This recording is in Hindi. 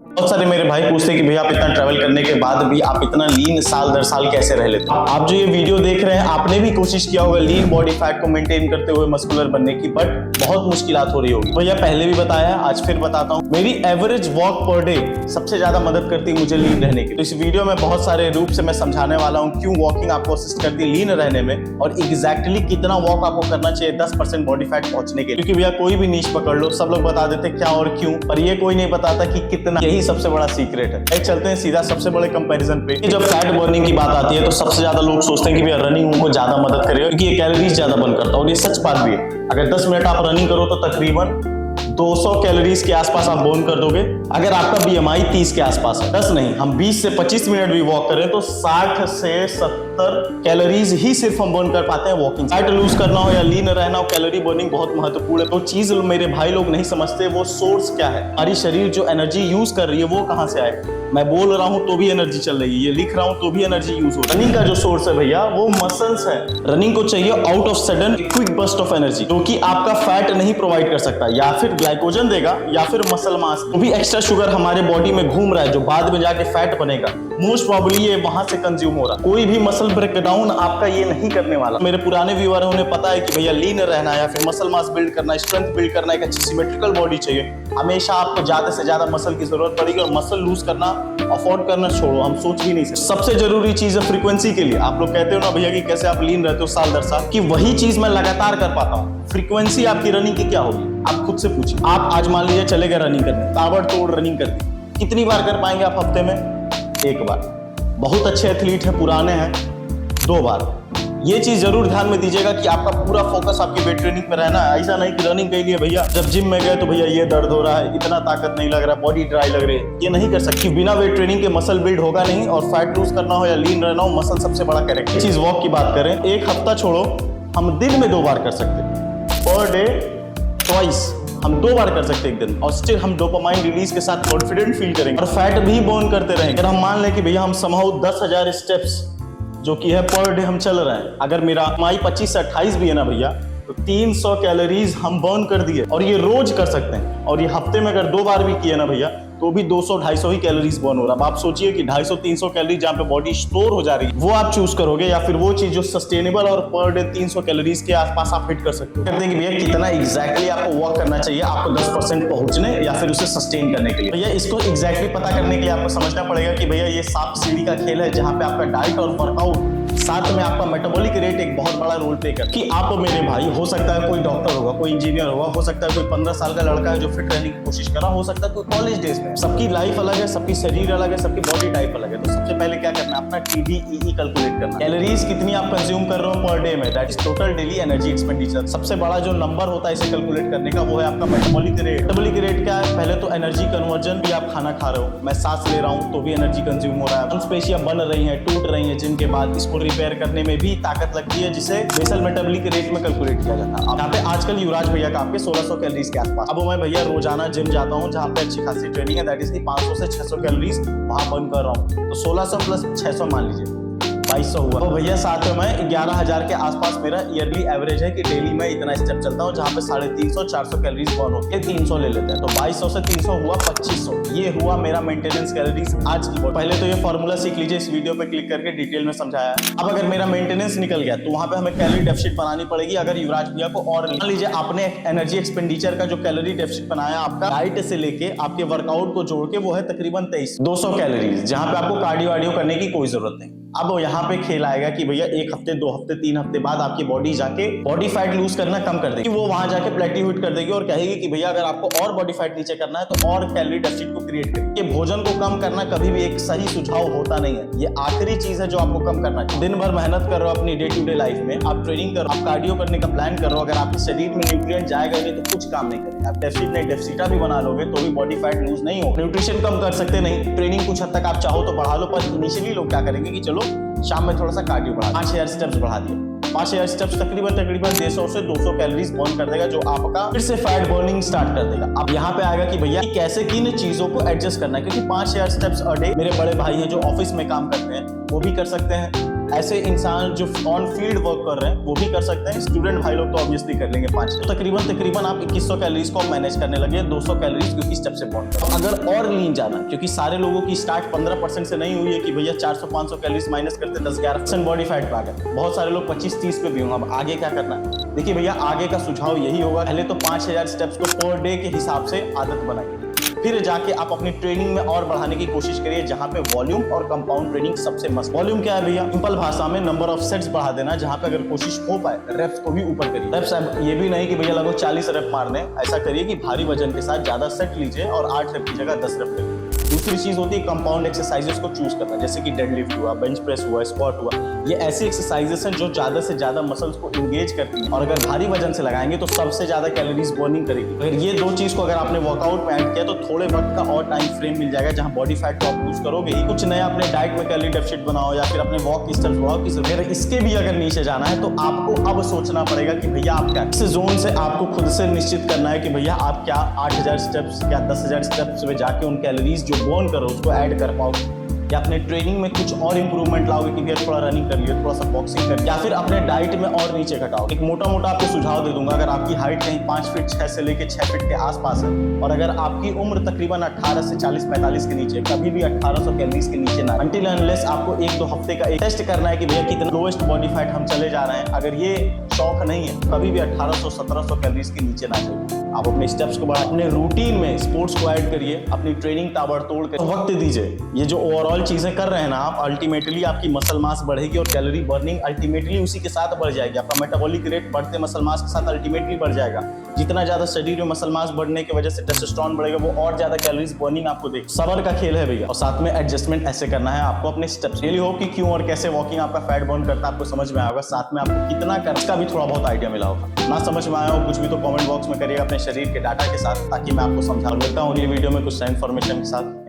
बहुत सारे मेरे भाई पूछते हैं कि भैया आप इतना ट्रैवल करने के बाद भी आप इतना लीन साल दर साल कैसे रह लेते हैं। आप जो ये वीडियो देख रहे हैं आपने भी कोशिश किया होगा लीन बॉडी फैट को मेंटेन करते हुए मस्कुलर बनने की, बट बहुत मुश्किलात हो रही होगी। भैया पहले भी बताया, आज फिर बताता हूँ, मेरी एवरेज वॉक पर डे सबसे ज्यादा मदद करती है मुझे लीन रहने की। तो इस वीडियो में बहुत सारे रूप से मैं समझाने वाला हूँ क्यों वॉकिंग आपको असिस्ट करती है लीन रहने में, और एग्जैक्टली कितना वॉक आपको करना चाहिए 10% बॉडी फैट पहुंचने के लिए। क्योंकि भैया कोई भी नीश पकड़ लो, सब लोग बता देते क्या और क्यों, पर ये कोई नहीं बताता कि कितना। यही सबसे बड़ा सीक्रेट है। चलते हैं सीधा सबसे बड़े कंपैरिजन पे। जब फैट बर्निंग की बात आती है तो सबसे ज्यादा लोग सोचते हैं कि भैया रनिंग उनको ज्यादा मदद करेगा क्योंकि ये कैलोरीज ज्यादा बर्न करता है, और ये सच बात भी है। अगर 10 मिनट आप रनिंग करो तो तकरीबन 200 कैलोरीज के आसपास आप बर्न कर दोगे। अगर आपका बीएमआई 30 के आसपास है, 10 नहीं, हम 20 से 25 मिनट भी वॉक करें तो 60 से 70 कैलोरीज ही सिर्फ हम बर्न कर पाते हैं वॉकिंग। फैट लूज करना हो या लीन रहना हो, कैलोरी बर्निंग बहुत महत्वपूर्ण है। तो चीज मेरे भाई लोग नहीं समझते वो सोर्स क्या है। हमारी शरीर जो एनर्जी यूज कर रही है वो कहां से आए। मैं बोल रहा हूं तो भी एनर्जी चल रही है, ये लिख रहा हूं तो भी एनर्जी यूज हो रही है। रनिंग का जो सोर्स है भैया वो मसल्स है। रनिंग को चाहिए out of sudden quick burst of energy, जो कि आपका फैट नहीं प्रोवाइड कर सकता, या फिर ग्लाइकोजन देगा या फिर मसल मास। तो भी एक्स्ट्रा शुगर हमारे बॉडी में घूम रहा है जो बाद में जाके फैट बनेगा, मोस्ट प्रोबेबली ये वहां से कंज्यूम हो रहा है। कोई भी मसल ब्रेकडाउन आपका ये नहीं करने वाला। मेरे पुराने व्यूअर उन्हें पता है कि भैया लीन रहना या फिर मसल मास बिल्ड करना, स्ट्रेंथ बिल्ड करना, एक अच्छी सिमेट्रिकल बॉडी चाहिए। हमेशा आपको ज्यादा से ज्यादा मसल की जरूरत पड़ेगी, और मसल लूज करना अफोर्ड करना छोड़ो, हम सोच भी नहीं सकते। सबसे जरूरी चीज है फ्रीक्वेंसी के लिए। आप लोग कहते हो ना भैया कि कैसे आप लीन रहते हो साल दर साल, कि वही चीज मैं लगातार कर पाता हूँ। फ्रीक्वेंसी आपकी रनिंग की क्या होगी आप खुद से पूछिए। आप आज मान लीजिए चले गए रनिंग करने, ताबड़तोड़ रनिंग करते, कितनी बार कर पाएंगे आप हफ्ते में? 1 बार। बहुत अच्छे एथलीट हैं, पुराने हैं, 2 बार। ये चीज जरूर ध्यान में दीजिएगा कि आपका पूरा फोकस आपकी वेट ट्रेनिंग पे रहना है। ऐसा नहीं कि रनिंग के लिए भैया जब जिम में गए तो भैया ये दर्द हो रहा है, इतना ताकत नहीं लग रहा, बॉडी ड्राई लग रही है, ये नहीं कर सकती। बिना वेट ट्रेनिंग के मसल बिल्ड होगा नहीं, और फैट लूज करना हो या लीन रहना हो, मसल सबसे बड़ा कैरेक्टर। चीज वॉक की बात करें, 1 हफ्ता छोड़ो, हम दिन में 2 बार कर सकते हैं। पर डे ट्वाइस हम 2 बार कर सकते हैं एक दिन, और स्टिल हम डोपामाइन रिलीज के साथ कॉन्फिडेंट फील करेंगे और फैट भी बर्न करते रहेंगे। अगर हम मान लें कि भैया हम समहाउ 10,000 स्टेप्स जो कि है पर डे हम चल रहे हैं, अगर मेरा बीएमआई 25 से 28 भी है ना भैया, तो 300 कैलोरीज हम बर्न कर दिए, और ये रोज कर सकते हैं। और ये हफ्ते में अगर 2 बार भी किए ना भैया तो भी 200-250 ही कैलोरीज बर्न हो रहा है। अब आप सोचिए कि 250-300 कैलोरी जहां पे बॉडी स्टोर हो जा रही है, वो आप चूज करोगे, या फिर वो चीज जो सस्टेनेबल और पर डे 300 कैलोरीज के आसपास आप हिट कर सकते हो। कहते हैं कि भैया कितना एग्जैक्टली आपको वॉक करना चाहिए आपको 10% पहुंचने या फिर उसे सस्टेन करने के लिए। भैया इसको एग्जैक्टली पता करने के लिए आपको समझना पड़ेगा कि भैया ये सांप सीढ़ी का खेल है, जहां पे आपका डाइट और वर्कआउट साथ में आपका मेटाबॉलिक रेट एक बहुत बड़ा रोल प्ले करता है। कि आप मेरे भाई, हो सकता है कोई डॉक्टर होगा, कोई इंजीनियर होगा, हो सकता है कोई 15 साल का लड़का है जो फिट रहने की कोशिश कर रहा, हो सकता है कोई कॉलेज डेज में। सबकी लाइफ अलग है, सबकी शरीर अलग है, सबकी बॉडी टाइप अलग है। तो सबसे पहले क्या करना है, अपना TDEE कैलकुलेट करना। कैलोरीज कितनी आप कंज्यूम कर रहे हो पर डे में, that is total daily energy expenditure. सबसे बड़ा जो नंबर होता है इसे कैलकुलेट करने का, वो है आपका मेटाबॉलिक रेट। मेटाबॉलिक रेट क्या है? पहले तो एनर्जी कन्वर्जन भी, आप खाना खा रहे हो, मैं सांस ले रहा हूँ तो भी एनर्जी कंज्यूम हो रहा है, मांसपेशियां बन रही हैं, टूट रही हैं जिम के बाद, इसको रिपेयर करने में भी ताकत लगती है, जिसे बेसल मेटाबॉलिक रेट में कैलकुलेट किया जाता है। यहाँ पे आजकल युवराज भैया का आपके 1600 कैलोरीज के आसपास। अब मैं भैया रोजाना जिम जाता हूँ जहाँ पे अच्छी खासी ट्रेनिंग है, दैट इज 500 से 600 कैलोरीज वहां बर्न कर रहा हूँ। तो 1600 प्लस 600 मान लीजिए 2200 हुआ। तो भैया साथ में मैं 11,000 के आसपास मेरा ईयरली एवरेज है कि डेली मैं इतना स्टेप चलता हूँ, जहाँ पे 350-400 कैलोरीज बर्न होती है। 300 ले लेते हैं तो 2200 से 300 हुआ 2500। ये हुआ मेरा मेंटेनेंस कैलोरीज आज की। पहले तो ये फॉर्मूला सीख लीजिए, इस वीडियो पे क्लिक करके डिटेल में समझाया। अब अगर मेरा मेंटेनेंस निकल गया तो वहां पे हमें कैलोरी डेफिसिट बनानी पड़ेगी। अगर युवराज भैया को, और मान लीजिए आपने एनर्जी एक्सपेंडिचर का जो कैलोरी डेफिसिट बनाया आपका डाइट से लेके आपके वर्कआउट को जोड़ के, वो है तकरीबन 200 कैलोरीज, जहां पे आपको कार्डियो वार्डियो करने की कोई जरूरत नहीं। अब यहाँ पे खेल आएगा कि भैया 1 हफ्ते 2 हफ्ते 3 हफ्ते बाद आपकी बॉडी जाके बॉडी फैट लूज करना कम कर देगी, वो वहां जाके प्लेटी हिट कर देगी और कहेगी कि भैया अगर आपको और बॉडी फैट नीचे करना है तो और कैलोरी डेफिसिट को क्रिएट करें। ये भोजन को कम करना कभी भी एक सही सुझाव होता नहीं है, ये आखिरी चीज है जो आपको कम करना चाहिए। दिन भर मेहनत कर रहे हो अपनी डे टू डे लाइफ में, आप ट्रेनिंग करो, आप कार्डियो करने का प्लान करो, अगर आपके शरीर में न्यूट्रिएंट जाएगा नहीं तो कुछ काम नहीं करेगा। आप डेफिसिट नहीं डेफिसिटा भी बना लोगे तो भी बॉडी फैट लूज नहीं हो। न्यूट्रिशन कम कर सकते नहीं, ट्रेनिंग कुछ हद तक आप चाहो तो बढ़ा लो, पर इनिशियली लोग क्या करेंगे कि चलो शाम में थोड़ा सा कार्डियो बढ़ा, 5000 स्टेप्स बढ़ा दिए। 5000 स्टेप्स तकरीबन 150 से 200 कैलोरीज बर्न कर देगा, जो आपका फिर से फैट बर्निंग स्टार्ट कर देगा। अब यहाँ पे आएगा कि भैया कैसे किन चीजों को एडजस्ट करना है, क्योंकि 5000 स्टेप्स अ डे मेरे बड़े भाई हैं जो ऑफिस में काम करते हैं वो भी कर सकते हैं, ऐसे इंसान जो ऑन फील्ड वर्क कर रहे हैं वो भी कर सकते हैं। स्टूडेंट भाई लोग तो ऑब्वियसली कर लेंगे 5 स्टेप। तकरीबन आप 2100 कैलोरीज को मैनेज करने लगे, 200 कैलोरीज क्योंकि स्टेप से बॉन्ड। अगर और लीन जाना, क्योंकि सारे लोगों की स्टार्ट 15% से नहीं हुई है कि भैया 400-500 कैलोरीज माइनस करते 10-11% बॉडी फैट पे आ गए। बहुत सारे लोग 25-30 पे भी होंगे। अब आगे क्या करना है? देखिए भैया, आगे का सुझाव यही होगा, पहले तो 5000 स्टेप्स को पर डे के हिसाब से आदत बनाइए। फिर जाके आप अपनी ट्रेनिंग में और बढ़ाने की कोशिश करिए, जहां पे वॉल्यूम और कंपाउंड ट्रेनिंग सबसे मस्त। वॉल्यूम क्या है भैया? सिंपल भाषा में नंबर ऑफ सेट्स बढ़ा देना, जहां पे अगर कोशिश हो पाए रेप्स को भी ऊपर करिए। रेप्स ये भी नहीं कि भैया लगभग 40 रेप मारने, ऐसा करिए कि भारी वजन के साथ ज्यादा सेट लीजिए और 8 रेप की जगह 10 रेप करिए। दूसरी चीज होती है कंपाउंड एक्सरसाइजेस को चूज करना, जैसे कि डेडलिफ्ट हुआ, बेंच प्रेस हुआ, स्क्वाट हुआ। ये ऐसी एक्सरसाइजेस हैं जो ज्यादा से ज्यादा मसल्स को इंगेज करती हैं और अगर भारी वजन से लगाएंगे तो सबसे ज्यादा कैलोरीज बर्निंग करेगी। अगर ये दो चीज को अगर आपने वर्कआउट में ऐड किया तो थोड़े वक्त का और टाइम फ्रेम मिल जाएगा जहां बॉडी फैट को आप लूज करोगे ही। कुछ नया अपने डाइट में कैलोरी डेफिसिट बनाओ या फिर अपने वॉक की स्टेप्स बढ़ाओ। अगर इसके भी अगर नीचे जाना है तो आपको अब सोचना पड़ेगा कि भैया आप क्या, इस जोन से आपको खुद से निश्चित करना है कि भैया आप क्या 8000 स्टेप्स या 10000 स्टेप्स में जाके उन कैलोरीज जो बर्न करो उसको ऐड कर पाओगे, या अपने ट्रेनिंग में कुछ और इंप्रूवमेंट लाओगे कि भैया थोड़ा रनिंग कर लियो, थोड़ा सा बॉक्सिंग कर, या फिर अपने डाइट में और नीचे घटाओ। एक मोटा आपको सुझाव दे दूंगा, अगर आपकी हाइट कहीं 5 फीट 6 से लेके 6 फीट के आसपास है और अगर आपकी उम्र तकरीबन 18 से 40-45 के नीचे, कभी भी 1800 कैलोरीज के नीचे ना, अनटिल अनलेस आपको 1-2 हफ्ते का टेस्ट करना है कि भैया कितना लोएस्ट बॉडी फैट हम चले जा रहे हैं। अगर ये शौक नहीं है, कभी भी 1800-1700 कैलोरीज के नीचे ना जाइए। आप अपने स्टेप्स को बढ़ाएं, अपने रूटीन में स्पोर्ट्स को ऐड करिए, अपनी ट्रेनिंग ताबड़तोड़ कर वक्त दीजिए। ये जो ओवरऑल चीजें कर रहे हैं ना आप, अल्टीमेटली आपकी मसल मास बढ़ेगी और कैलोरी बर्निंग अल्टीमेटली उसी के साथ बढ़ जाएगी। आपका मेटाबॉलिक रेट बढ़ते मसल मास के साथ अल्टीमेटली बढ़ जाएगा। जितना ज्यादा शरीर में मसल मास बढ़ने की वजह से टेस्टोस्टेरोन बढ़ेगा, वो और ज्यादा कैलोरीज बर्निंग आपको देगा। सबर का खेल है भैया, और साथ में एडजस्टमेंट ऐसे करना है आपको अपने स्टेप्स। रियली होप कि क्यों और कैसे वॉकिंग आपका फैट बर्न करता है आपको समझ में आएगा, साथ में आपको कितना करना इसका भी थोड़ा बहुत आइडिया मिला होगा। ना समझ में आया हो कुछ भी तो कमेंट बॉक्स में करिएगा अपने शरीर के डाटा के साथ, ताकि मैं आपको समझा। मिलता हूँ अगली वीडियो में कुछ नई इन्फॉर्मेशन के साथ।